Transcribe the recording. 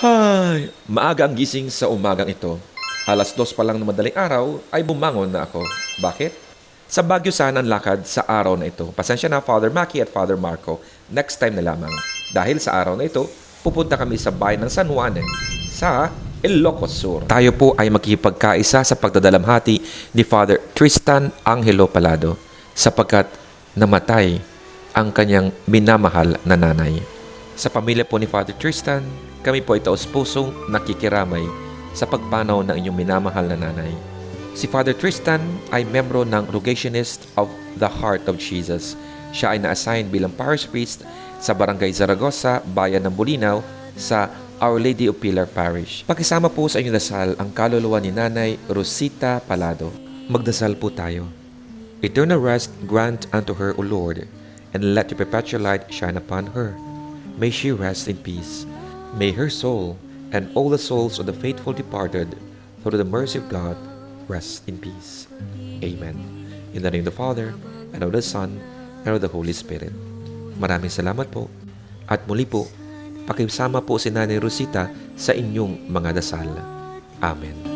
Ay, maaga ang gising sa umagang ito. Alas 2 pa lang ng madaling araw ay bumangon na ako. Bakit? Sa Baguio sana ang lakad sa araw na ito. Pasensya na Father Maki at Father Marco. Next time na lamang. Dahil sa araw na ito, pupunta kami sa bayan ng San Juan sa Ilocos Sur. Tayo po ay magkikipagkaisa sa pagdadalamhati ni Father Tristan Angelo Palado sapagkat namatay ang kanyang minamahal na nanay. Sa pamilya po ni Father Tristan, kami po ay taos-pusong nakikiramay sa pagpanaw ng inyong minamahal na nanay. Si Father Tristan ay membro ng Rogationist of the Heart of Jesus. Siya ay na-assign bilang parish priest sa Barangay Zaragoza, Bayan ng Bulinaw, sa Our Lady of Pilar Parish. Pakisama po sa inyong dasal ang kaluluwa ni Nanay Rosita Palado. Magdasal po tayo. Eternal rest grant unto her, O Lord, and let your perpetual light shine upon her. May she rest in peace. May her soul and all the souls of the faithful departed, through the mercy of God, rest in peace. Amen. In the name of the Father, and of the Son, and of the Holy Spirit. Maraming salamat po. At muli po, pakisama po si Nanay Rosita sa inyong mga dasal. Amen.